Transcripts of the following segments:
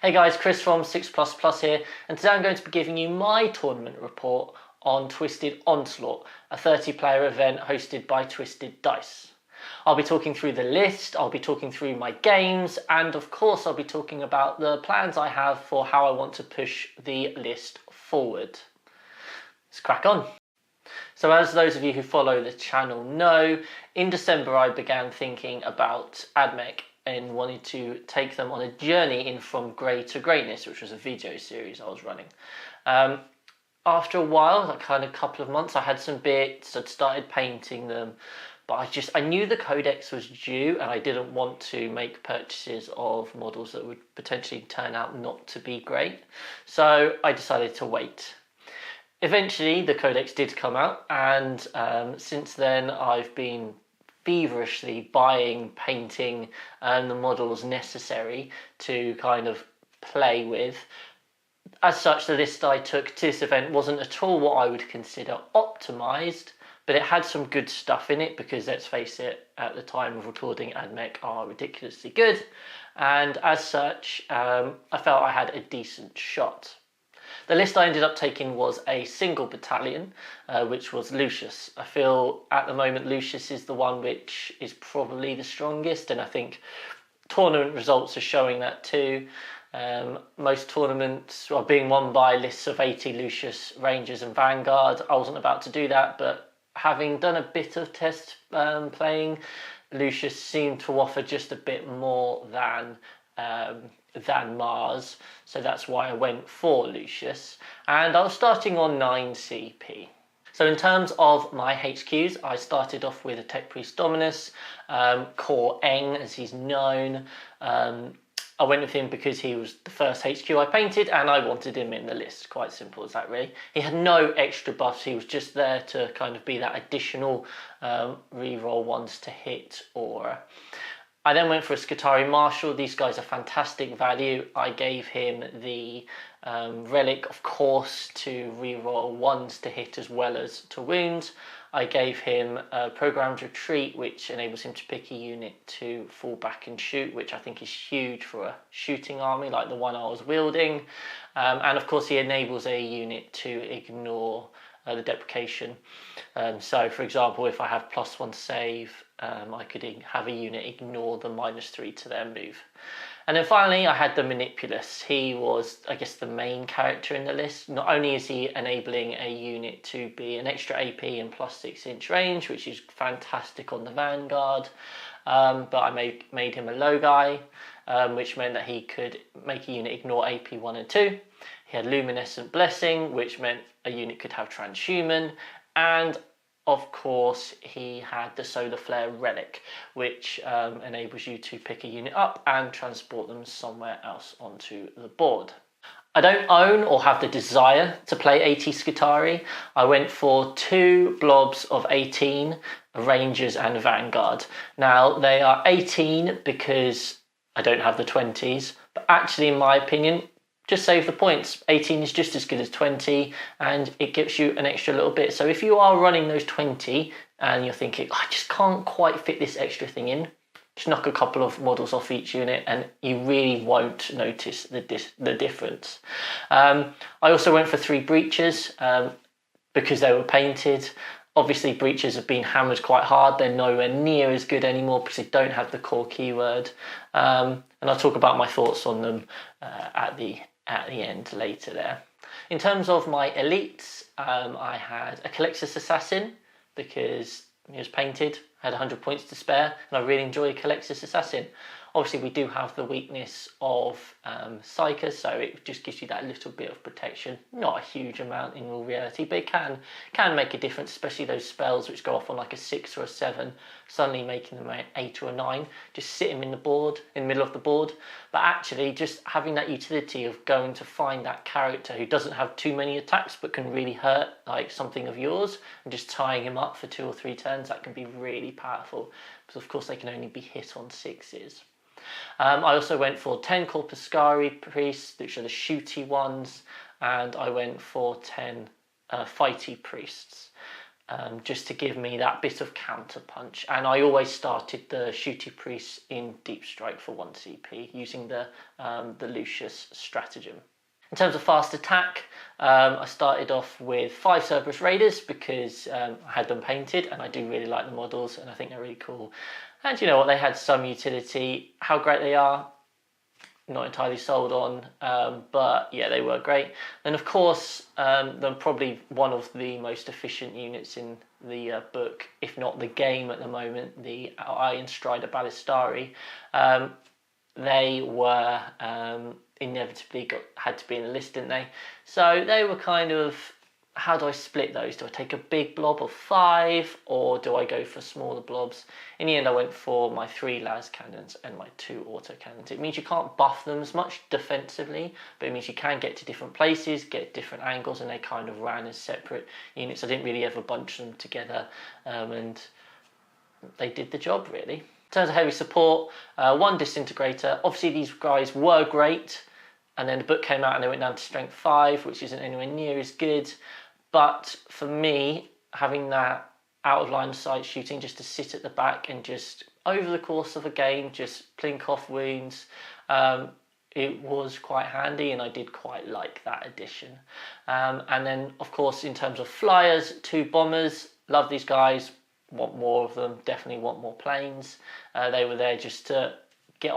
Hey guys, Chris from 6++ here, and today I'm going to be giving you my tournament report on Twisted Onslaught, a 30-player event hosted by Twisted Dice. I'll be talking through the list, I'll be talking through my games, and of course I'll be talking about the plans I have for how I want to push the list forward. Let's crack on. So as those of you who follow the channel know, in December I began thinking about Ad Mech and wanted to take them on a journey in From Grey to Greatness, which was a video series I was running. After a while, like kind of a couple of months, I had some bits, I'd started painting them, but I knew the codex was due and I didn't want to make purchases of models that would potentially turn out not to be great. So I decided to wait. Eventually the codex did come out, and since then I've been feverishly buying, painting and the models necessary to kind of play with. As such, the list I took to this event wasn't at all what I would consider optimized, but it had some good stuff in it because, let's face it, at the time of recording, Ad Mech are ridiculously good, and as such I felt I had a decent shot. The list I ended up taking was a single battalion, which was Lucius. I feel at the moment Lucius is the one which is probably the strongest, and I think tournament results are showing that too. Most tournaments are being won by lists of 80 Lucius, Rangers and Vanguard. I wasn't about to do that, but having done a bit of test playing, Lucius seemed to offer just a bit more than Mars, so that's why I went for Lucius, and I was starting on 9 CP. So in terms of my HQs, I started off with a Tech Priest Dominus, Core Eng as he's known. I went with him because he was the first HQ I painted and I wanted him in the list. Quite simple as that, really. He had no extra buffs, he was just there to kind of be that additional reroll ones to hit aura. I then went for a Piscari Marshal. These guys are fantastic value. I gave him the relic, of course, to reroll ones to hit as well as to wound. I gave him a programmed retreat, which enables him to pick a unit to fall back and shoot, which I think is huge for a shooting army like the one I was wielding. And of course he enables a unit to ignore the deprecation. So for example, if I have +1 save, I could have a unit ignore the -3 to their move. And then finally I had the Manipulus. He was, I guess, the main character in the list. Not only is he enabling a unit to be an extra AP and +6 inch range, which is fantastic on the vanguard, but I made him a low guy, which meant that he could make a unit ignore AP 1 and 2. He had Luminescent Blessing, which meant a unit could have Transhuman, and of course he had the Solar Flare Relic, which enables you to pick a unit up and transport them somewhere else onto the board. I don't own or have the desire to play 80 Piscari. I went for 2 blobs of 18, Rangers and Vanguard. Now they are 18 because I don't have the 20s, but actually in my opinion, just save the points. 18 is just as good as 20 and it gives you an extra little bit. So if you are running those 20 and you're thinking, I just can't quite fit this extra thing in, just knock a couple of models off each unit and you really won't notice the difference. I also went for 3 breaches because they were painted. Obviously breaches have been hammered quite hard. They're nowhere near as good anymore because they don't have the core keyword. And I'll talk about my thoughts on them at the end later there. In terms of my elites, I had a Culexus Assassin because he was painted, I had 100 points to spare, and I really enjoy Culexus Assassin. Obviously we do have the weakness of Psychers, so it just gives you that little bit of protection. Not a huge amount in real reality, but it can make a difference, especially those spells which go off on like a 6 or a 7, suddenly making them an 8 or a 9. Just sit him in the middle of the board. But actually just having that utility of going to find that character who doesn't have too many attacks but can really hurt like something of yours, and just tying him up for 2 or 3 turns, that can be really powerful. Because of course they can only be hit on 6s. I also went for 10 Corpuskarii Priests, which are the shooty ones, and I went for 10 Fighty Priests. just to give me that bit of counter punch. And I always started the shooty priests in deep strike for 1 CP using the Lucius stratagem. In terms of fast attack, I started off with 5 Serberys Raiders because I had them painted and I do really like the models and I think they're really cool. And you know what, they had some utility. How great they are, not entirely sold on, but yeah, they were great. And of course, they're probably one of the most efficient units in the book, if not the game at the moment, the ironstrider Piscari. They were inevitably had to be in the list, didn't they? So they were kind of, how do I split those? Do I take a big blob of 5 or do I go for smaller blobs? In the end, I went for my 3 lascannons and my 2 autocannons. It means you can't buff them as much defensively, but it means you can get to different places, get different angles, and they kind of ran as separate units. I didn't really ever bunch them together, and they did the job, really. In terms of heavy support, 1 Disintegrator. Obviously, these guys were great, and then the book came out and they went down to strength 5, which isn't anywhere near as good. But for me, having that out of line of sight shooting just to sit at the back and just over the course of a game just plink off wounds, it was quite handy and I did quite like that addition. And then of course in terms of flyers, 2 bombers, love these guys, want more of them, definitely want more planes. They were there just to get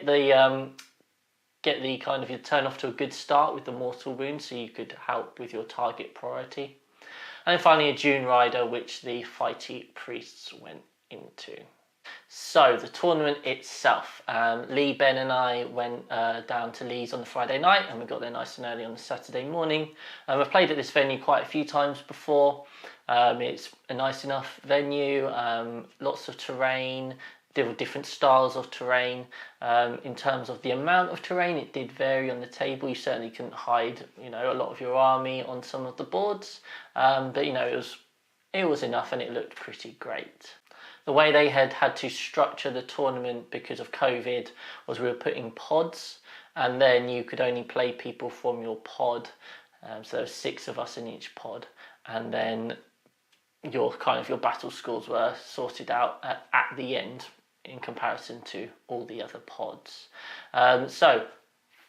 the kind of, you turn off to a good start with the mortal wound so you could help with your target priority. And then finally a dune rider, which the Piscari Priests went into. So the tournament itself, Lee, Ben and I went down to Lee's on the Friday night and we got there nice and early on the Saturday morning. I've played at this venue quite a few times before. It's a nice enough venue, lots of terrain, different styles of terrain. In terms of the amount of terrain, it did vary on the table. You certainly couldn't hide, you know, a lot of your army on some of the boards, but you know, it was enough and it looked pretty great. The way they had to structure the tournament because of COVID was we were putting pods, and then you could only play people from your pod. So there were 6 of us in each pod, and then your battle scores were sorted out at the end in comparison to all the other pods. So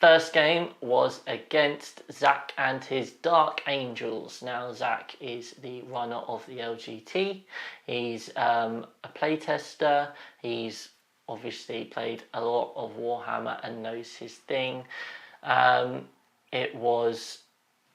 first game was against Zach and his Dark Angels. Now Zach is the runner of the LGT. He's a playtester. He's obviously played a lot of Warhammer and knows his thing. It was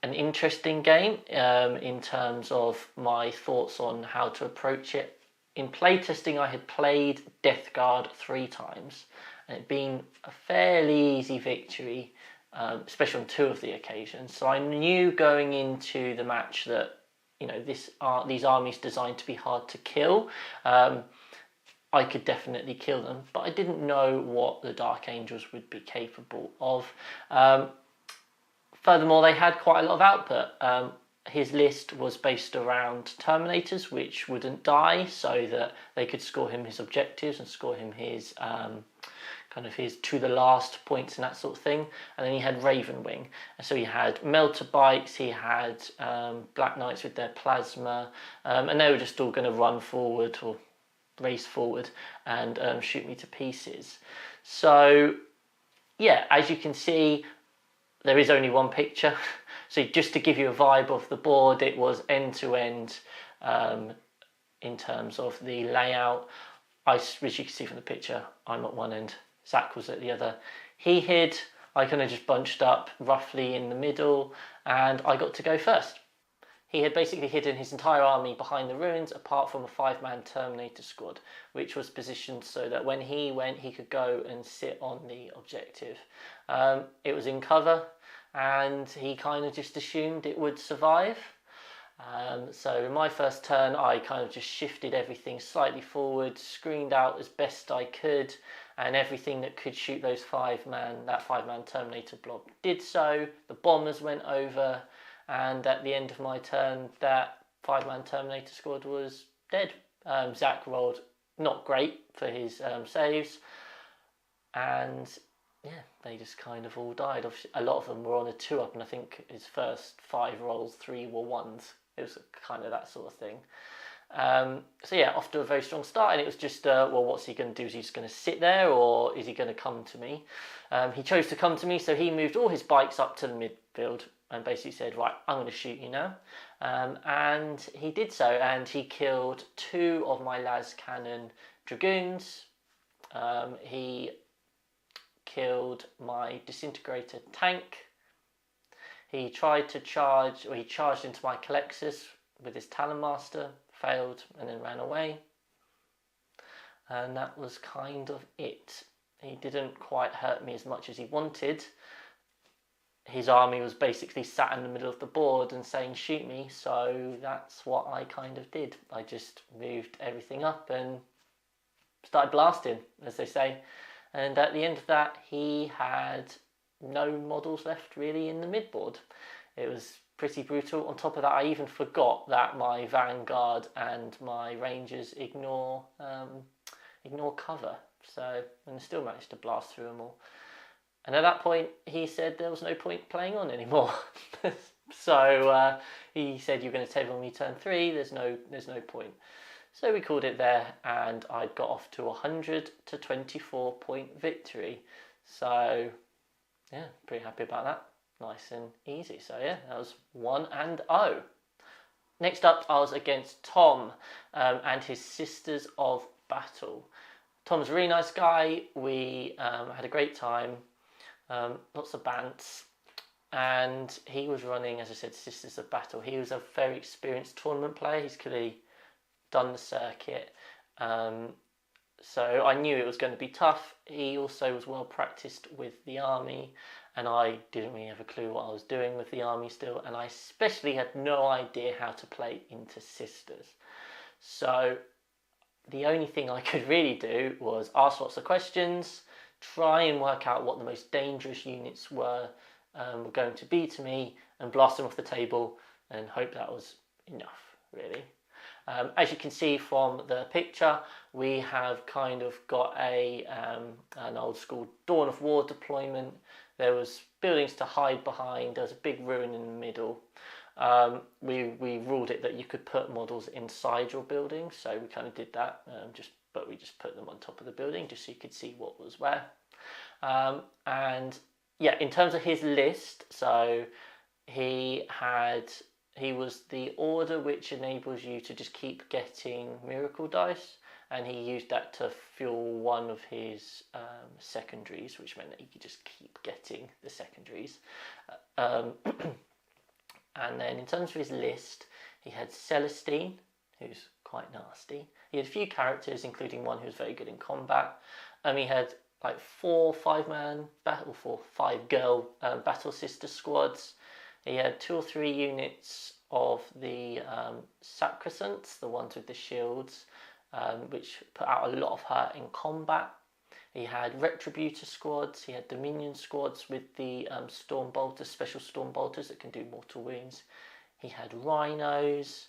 an interesting game in terms of my thoughts on how to approach it. In playtesting, I had played Death Guard 3 times, and it'd been a fairly easy victory, especially on 2 of the occasions. So I knew going into the match that, you know, these armies designed to be hard to kill. I could definitely kill them, but I didn't know what the Dark Angels would be capable of. Furthermore, they had quite a lot of output. His list was based around Terminators, which wouldn't die, so that they could score him his objectives and score him his his to the last points and that sort of thing. And then he had Ravenwing, and so he had Melter Bites, he had Black Knights with their plasma, and they were just all going to run forward or race forward and shoot me to pieces. So yeah, as you can see, there is only one picture. So just to give you a vibe of the board, it was end to end in terms of the layout. As you can see from the picture, I'm at one end, Zach was at the other. He hid, I kind of just bunched up roughly in the middle, and I got to go first. He had basically hidden his entire army behind the ruins, apart from a 5-man Terminator squad, which was positioned so that when he went, he could go and sit on the objective. It was in cover, and he kind of just assumed it would survive. So in my first turn, I kind of just shifted everything slightly forward, screened out as best I could, and everything that could shoot that 5-man Terminator blob did so. The bombers went over, and at the end of my turn, that 5-man Terminator squad was dead. Zach rolled not great for his saves, and yeah, they just kind of all died. Obviously, a lot of them were on a 2-up, and I think his first 5 rolls, 3 were 1s, It was kind of that sort of thing. So yeah, off to a very strong start, and it was just, well, what's he going to do? Is he just going to sit there, or is he going to come to me? He chose to come to me, so he moved all his bikes up to the midfield and basically said, right, I'm going to shoot you now. And he did so, and he killed 2 of my lascannon dragoons. He killed my disintegrator tank. He tried to charge, or he charged into my culexus with his talonmaster, failed, and then ran away. And that was kind of it. He didn't quite hurt me as much as he wanted. His army was basically sat in the middle of the board and saying, shoot me, so that's what I kind of did. I just moved everything up and started blasting, as they say. And at the end of that, he had no models left really in the midboard. It was pretty brutal. On top of that, I even forgot that my vanguard and my rangers ignore cover. So, and I still managed to blast through them all. And at that point, he said there was no point playing on anymore. So he said, "You're going to table me turn 3. There's no point." So we called it there, and I got off to 100 to 24 point victory. So yeah, pretty happy about that. Nice and easy. So yeah, that was 1-0. Next up, I was against Tom and his Sisters of Battle. Tom's a really nice guy. We had a great time, lots of bants, and he was running, as I said, Sisters of Battle. He was a very experienced tournament player. He's clearly done the circuit, so I knew it was going to be tough. He also was well practiced with the army, and I didn't really have a clue what I was doing with the army still, and I especially had no idea how to play into Sisters. So the only thing I could really do was ask lots of questions, try and work out what the most dangerous units were going to be to me, and blast them off the table and hope that was enough, really. As you can see from the picture, we have kind of got an old school Dawn of War deployment. There was buildings to hide behind. There was a big ruin in the middle. We ruled it that you could put models inside your building, so we kind of did that. But we just put them on top of the building just so you could see what was where. And yeah, in terms of his list, so he was the order which enables you to just keep getting miracle dice, and he used that to fuel one of his secondaries, which meant that he could just keep getting the secondaries. And then in terms of his list, he had Celestine, who's quite nasty. He had a few characters, including one who was very good in combat. He had like 4 5-man battle, 5-girl battle sister squads. He had 2 or 3 units of the sacrosancts, the ones with the shields, which put out a lot of hurt in combat. He had retributor squads. He had dominion squads with the storm bolters, special storm bolters that can do mortal wounds. He had rhinos.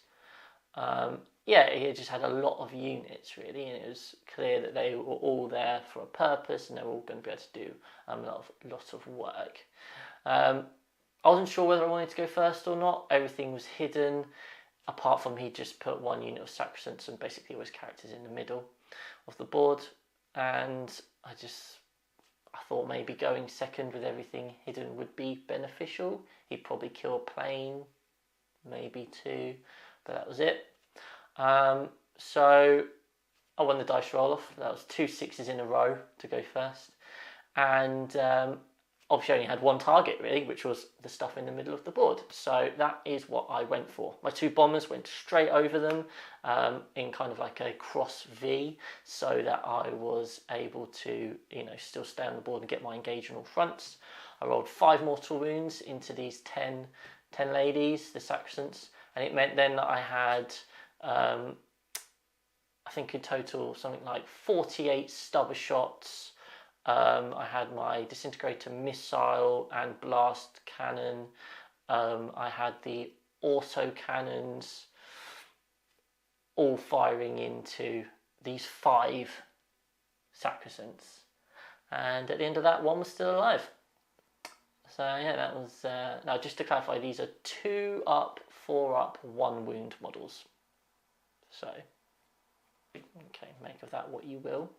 Yeah, he just had a lot of units really, and it was clear that they were all there for a purpose, and they were all going to be able to do a lot of work. I wasn't sure whether I wanted to go first or not. Everything was hidden, apart from he just put 1 unit of sacrosancts and basically all his characters in the middle of the board. And I thought maybe going second with everything hidden would be beneficial. He'd probably kill a plane, maybe 2, but that was it. So I won the dice roll off. That was 2 6s in a row to go first. And obviously only had 1 target really, which was the stuff in the middle of the board. So that is what I went for. My 2 bombers went straight over them in kind of like a cross V, so that I was able to, still stay on the board and get my engage on all fronts. I rolled 5 mortal wounds into these 10 ladies, the sacrosancts, and it meant then that I had I think in total something like 48 stubber shots. I had my Disintegrator missile and blast cannon. I had the autocannons all firing into these 5 sacrosancts. And at the end of that, 1 was still alive. So yeah, that was, now just to clarify, these are 2 up, 4 up, 1 wound models. So, okay, make of that what you will.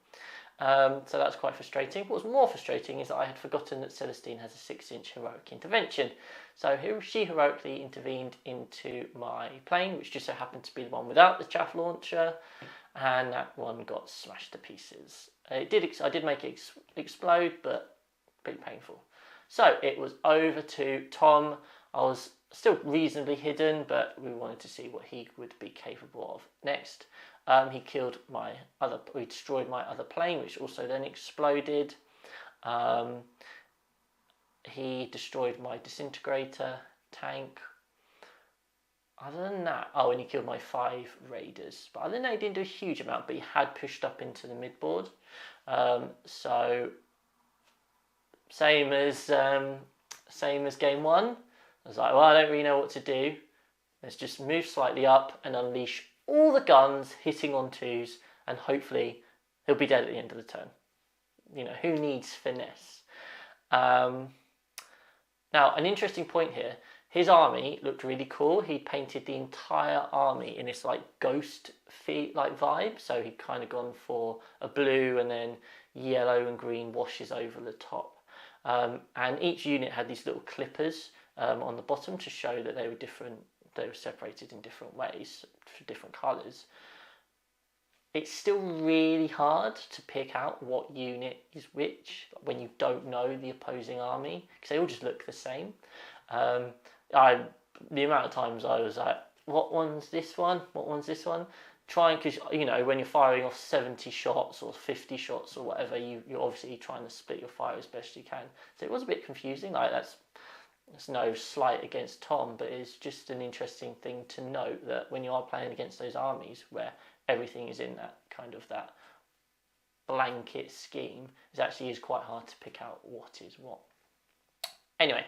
So that's quite frustrating. What was more frustrating is that I had forgotten that Celestine has a 6-inch heroic intervention. So she heroically intervened into my plane, which just so happened to be the one without the chaff launcher, and that one got smashed to pieces. I did make it explode, but pretty painful. So it was over to Tom. I was still reasonably hidden, but we wanted to see what he would be capable of next. He destroyed my other plane, which also then exploded. He destroyed my disintegrator tank. Other than that, and he killed my 5 raiders. But other than that, he didn't do a huge amount, but he had pushed up into the midboard. So same as game 1. I was like, well, I don't really know what to do. Let's just move slightly up and unleash all the guns hitting on 2s, and hopefully he'll be dead at the end of the turn. You know, who needs finesse? Now, an interesting point here. His army looked really cool. He painted the entire army in this like ghost like vibe. So he'd kind of gone for a blue and then yellow and green washes over the top. And each unit had these little clippers on the bottom to show that they were different. They were separated in different ways for different colours. It's still really hard to pick out what unit is which when you don't know the opposing army, because they all just look the same. The amount of times I was like, what one's this one? What one's this one? Trying, because you know, when you're firing off 70 shots or 50 shots or whatever, you're obviously trying to split your fire as best you can. So it was a bit confusing. Like that's no slight against Tom, but it's just an interesting thing to note that when you are playing against those armies where everything is in that kind of that blanket scheme, it actually is quite hard to pick out what is what. Anyway,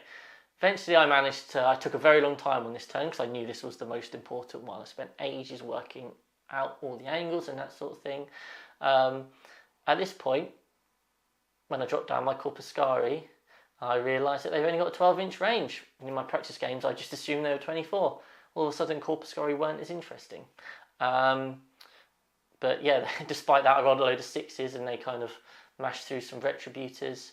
eventually I took a very long time on this turn because I knew this was the most important one. I spent ages working out all the angles and that sort of thing. At this point, when I dropped down my corpuskarii, I realised that they've only got a 12-inch range. In my practice games, I just assumed they were 24. All of a sudden, corpuskarii weren't as interesting. But yeah, despite that, I rolled a load of 6s and they kind of mashed through some retributors.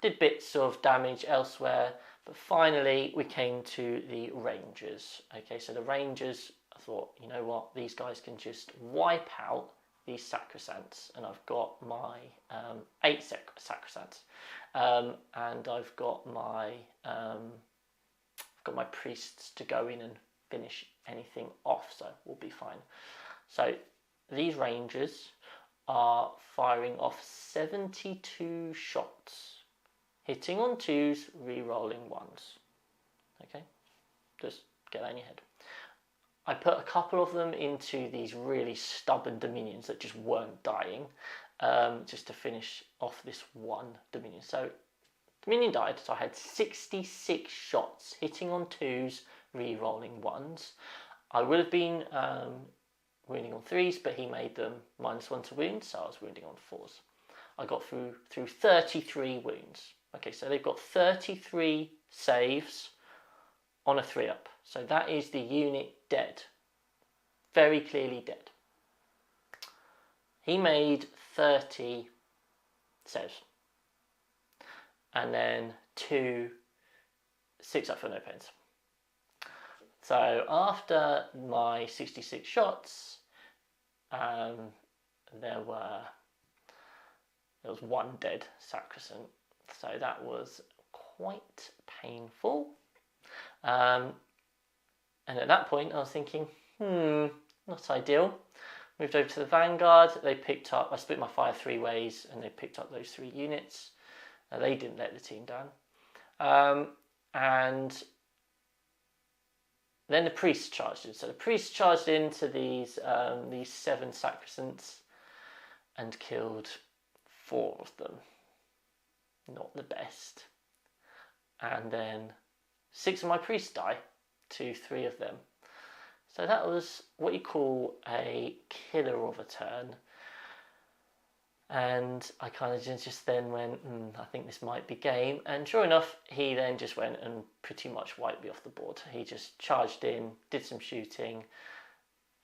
Did bits of damage elsewhere, but finally we came to the Rangers. Okay, so the Rangers, I thought, you know what, these guys can just wipe out these sacrosants, and I've got my 8 sacrosants, and I've got my priests to go in and finish anything off, so we'll be fine. So these Rangers are firing off 72 shots, hitting on 2s, re-rolling 1s. Okay, just get that in your head. I put a couple of them into these really stubborn Dominions that just weren't dying, just to finish off this one Dominion. So Dominion died, so I had 66 shots, hitting on 2s, re-rolling 1s. I would have been wounding on 3s, but he made them -1 to wound, so I was wounding on 4s. I got through 33 wounds. Okay, so they've got 33 saves on a 3-up. So that is the unit dead. Very clearly dead. He made 30 saves. And then 2 6-up for no pains. So after my 66 shots, there was 1 dead sacrosant. So that was quite painful. And at that point I was thinking, not ideal. Moved over to the vanguard. They picked up, I split my fire 3 ways and they picked up those 3 units. They didn't let the team down. And then the priests charged in. So the priests charged into these 7 sacrosants and killed 4 of them. Not the best. And then 6 of my priests die to 3 of them. So that was what you call a killer of a turn. And I kind of just then went, I think this might be game. And sure enough, he then just went and pretty much wiped me off the board. He just charged in, did some shooting.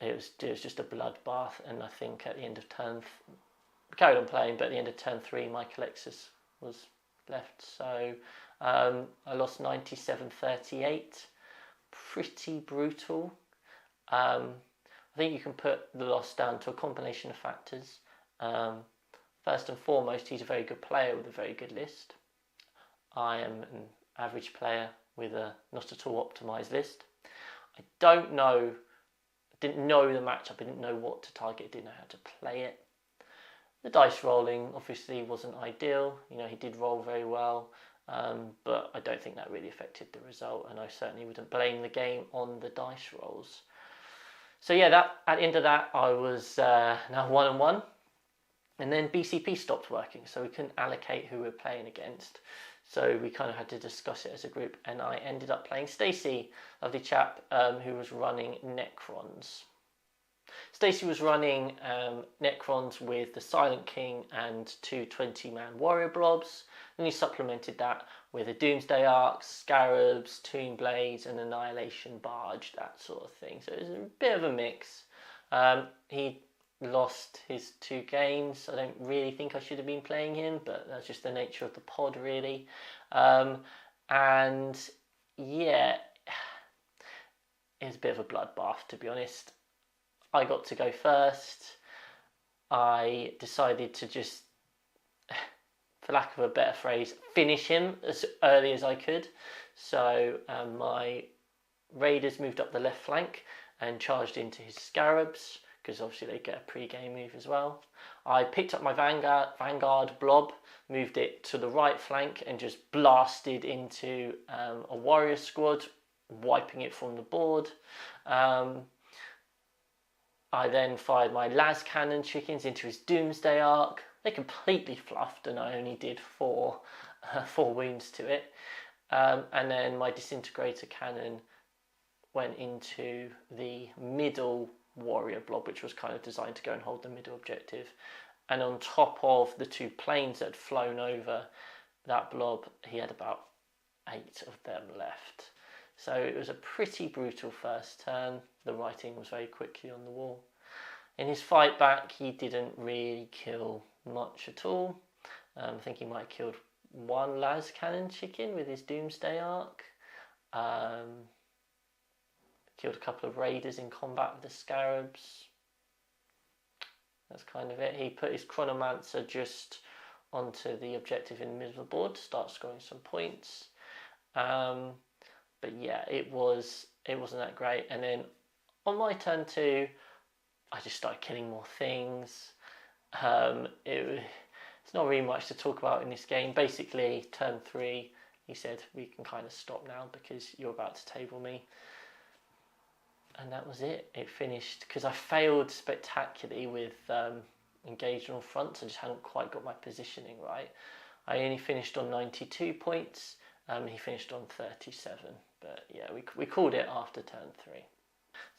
It was just a bloodbath. And I think at the end of we carried on playing, but at the end of turn 3, my culexus was left. So I lost 97-38. Pretty brutal. I think you can put the loss down to a combination of factors. First and foremost, he's a very good player with a very good list. I am an average player with a not at all optimised list. I didn't know the matchup, I didn't know what to target, didn't know how to play it. The dice rolling obviously wasn't ideal. He did roll very well, but I don't think that really affected the result, and I certainly wouldn't blame the game on the dice rolls. So yeah, at the end of that, I was now 1-1. And then BCP stopped working, so we couldn't allocate who we were playing against. So we kind of had to discuss it as a group, and I ended up playing Stacey, lovely chap, who was running Necrons. Stacey was running Necrons with the Silent King and 2 20-man warrior blobs, and he supplemented that with a Doomsday Ark, Scarabs, Tomb Blades, and Annihilation Barge, that sort of thing. So it was a bit of a mix. He lost his 2 games. I don't really think I should have been playing him, but that's just the nature of the pod, really. And yeah, it was a bit of a bloodbath, to be honest. I got to go first. I decided to just, for lack of a better phrase, finish him as early as I could. So my raiders moved up the left flank and charged into his scarabs, because obviously they get a pre-game move as well. I picked up my vanguard blob, moved it to the right flank, and just blasted into a warrior squad, wiping it from the board. I then fired my lascannon chickens into his Doomsday Ark. They completely fluffed, and I only did 4 wounds to it. And then my Disintegrator cannon went into the middle warrior blob, which was kind of designed to go and hold the middle objective. And on top of the 2 planes that had flown over that blob, he had about 8 of them left. So it was a pretty brutal first turn. The writing was very quickly on the wall. In his fight back, he didn't really kill much at all. I think he might have killed 1 lascannon chicken with his Doomsday Ark. Killed a couple of raiders in combat with the scarabs. That's kind of it. He put his chronomancer just onto the objective in the middle of the board to start scoring some points. But yeah, it wasn't that great. And then on my turn 2, I just started killing more things. It's not really much to talk about in this game. Basically, turn 3, he said, we can kind of stop now because you're about to table me. And that was it. It finished because I failed spectacularly with engagement on fronts. I just hadn't quite got my positioning right. I only finished on 92 points. He finished on 37. But yeah, we called it after turn 3.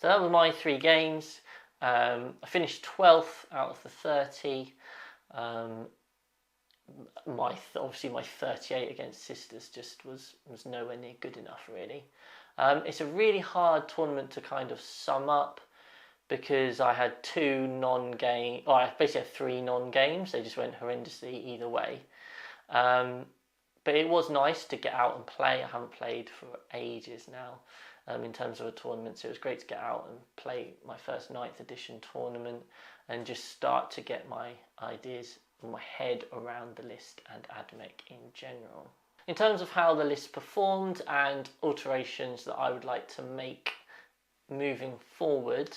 So that was my 3 games. I finished 12th out of the 30. Obviously my 38 against Sisters just was nowhere near good enough, really. It's a really hard tournament to kind of sum up because I had 2 non-game, or I basically had 3 non-games. They just went horrendously either way. But it was nice to get out and play. I haven't played for ages now in terms of a tournament, so it was great to get out and play my first 9th edition tournament and just start to get my ideas in my head around the list and Ad Mech in general. In terms of how the list performed and alterations that I would like to make moving forward,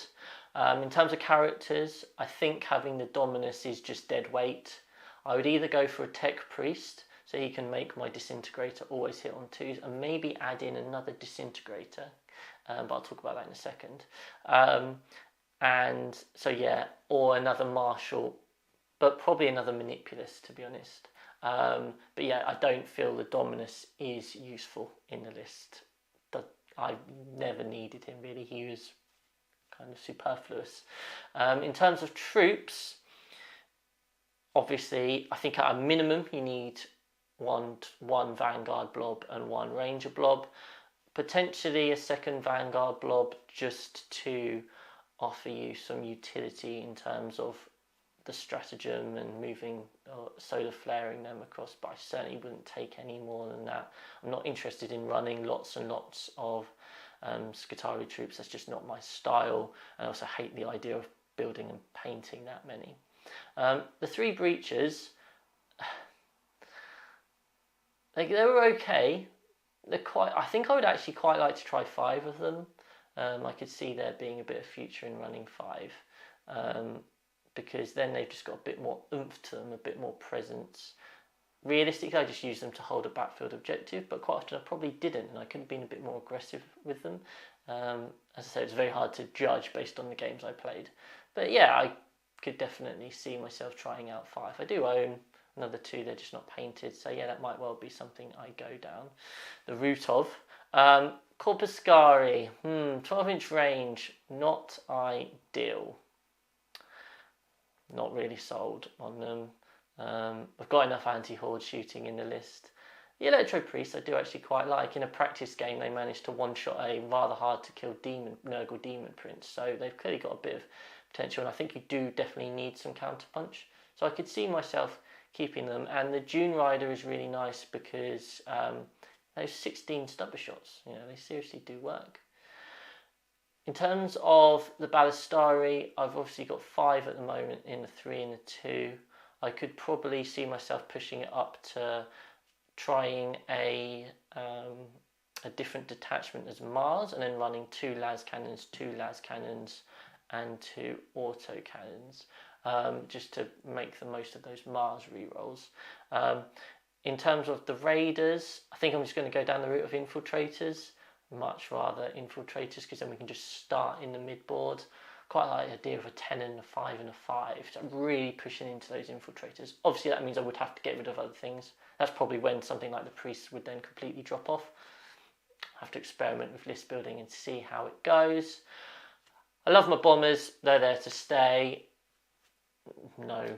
in terms of characters, I think having the Dominus is just dead weight. I would either go for a Tech Priest, so he can make my Disintegrator always hit on 2s, and maybe add in another Disintegrator, but I'll talk about that in a second. And so yeah, or another Marshal, but probably another Manipulus, to be honest. But yeah, I don't feel the Dominus is useful in the list. I never needed him, really. He was kind of superfluous. In terms of troops, Obviously, I think at a minimum you need one vanguard blob and one ranger blob, potentially a second vanguard blob just to offer you some utility in terms of the stratagem and moving solar flaring them across, but I certainly wouldn't take any more than that. I'm not interested in running lots and lots of Scutari troops. That's just not my style, and I also hate the idea of building and painting that many. The 3 breaches, they were okay. I think I would actually quite like to try 5 of them. I could see there being a bit of future in running 5. Because then they've just got a bit more oomph to them, a bit more presence. Realistically, I just use them to hold a backfield objective, but quite often I probably didn't, and I could have been a bit more aggressive with them. As I said, it's very hard to judge based on the games I played. But yeah, I could definitely see myself trying out 5. I do own another 2, they're just not painted, so yeah, that might well be something I go down the route of. Corpuskarii, 12-inch range, not ideal. Not really sold on them. I've got enough anti-horde shooting in the list. The Electro Priests I do actually quite like. In a practice game they managed to one-shot a rather hard to kill Nurgle Demon Prince, so they've clearly got a bit of potential, and I think you do definitely need some counterpunch. So I could see myself keeping them, and the Dune Rider is really nice because those 16 stubber shots, they seriously do work. In terms of the Ballistari, I've obviously got 5 at the moment in the 3 and the 2. I could probably see myself pushing it up to trying a different detachment as Mars, and then running 2 lascannons, and 2 autocannons, just to make the most of those Mars rerolls. In terms of the Raiders, I think I'm just going to go down the route of infiltrators. Much rather infiltrators, because then we can just start in the mid-board. Quite like the idea of a 10 and a 5 and a 5, so I'm really pushing into those infiltrators. Obviously that means I would have to get rid of other things. That's probably when something like the Priests would then completely drop off. I have to experiment with list building and see how it goes. I love my bombers, they're there to stay. No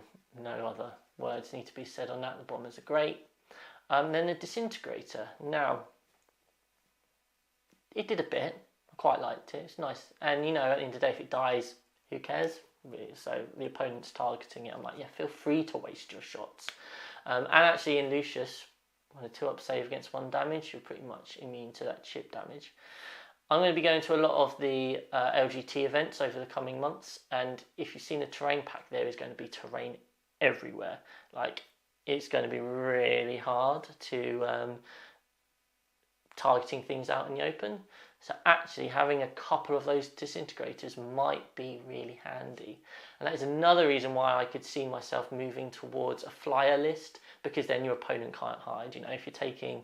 other words need to be said on that, the bombers are great. Then the Disintegrator. Now, it did a bit. I quite liked it. It's nice. And, at the end of the day, if it dies, who cares? So the opponent's targeting it. I'm like, yeah, feel free to waste your shots. And actually in Lucius, on a 2-up save against 1 damage, you're pretty much immune to that chip damage. I'm going to be going to a lot of the LGT events over the coming months. And if you've seen the terrain pack, there is going to be terrain everywhere. Like, it's going to be really hard to... targeting things out in the open, so actually having a couple of those disintegrators might be really handy, and that is another reason why I could see myself moving towards a flyer list, because then your opponent can't hide. If you're taking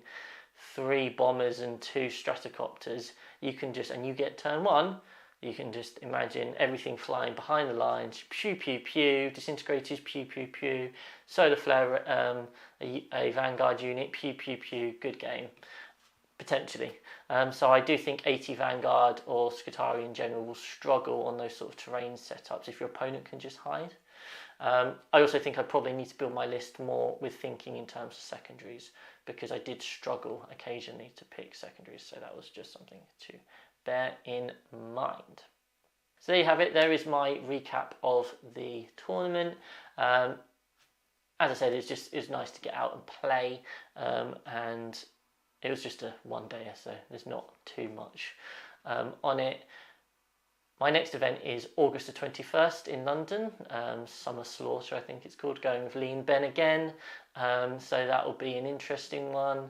3 bombers and 2 stratocopters, you can just, and you get turn 1, you can just imagine everything flying behind the lines, pew pew pew, disintegrators, pew pew pew, solar flare, a vanguard unit, pew pew pew, good game. Potentially. So I do think 80 Vanguard or Scutari in general will struggle on those sort of terrain setups if your opponent can just hide. I also think I probably need to build my list more with thinking in terms of secondaries, because I did struggle occasionally to pick secondaries, so that was just something to bear in mind. So there you have it. There is my recap of the tournament. As I said, it's nice to get out and play, and it was just a one-dayer, so there's not too much on it. My next event is August the 21st in London, Summer Slaughter I think it's called, going with Lean Ben again, so that will be an interesting one.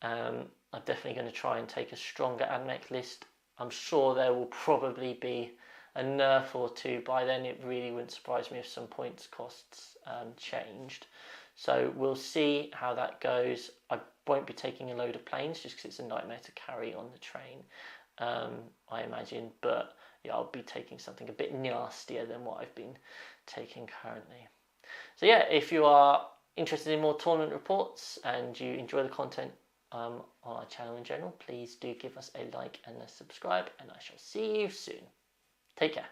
I'm definitely going to try and take a stronger Ad Mech list. I'm sure there will probably be a nerf or 2 by then. It really wouldn't surprise me if some points costs changed. So we'll see how that goes. I won't be taking a load of planes just because it's a nightmare to carry on the train, I imagine. But yeah, I'll be taking something a bit nastier than what I've been taking currently. So yeah, if you are interested in more tournament reports and you enjoy the content on our channel in general, please do give us a like and a subscribe, and I shall see you soon. Take care.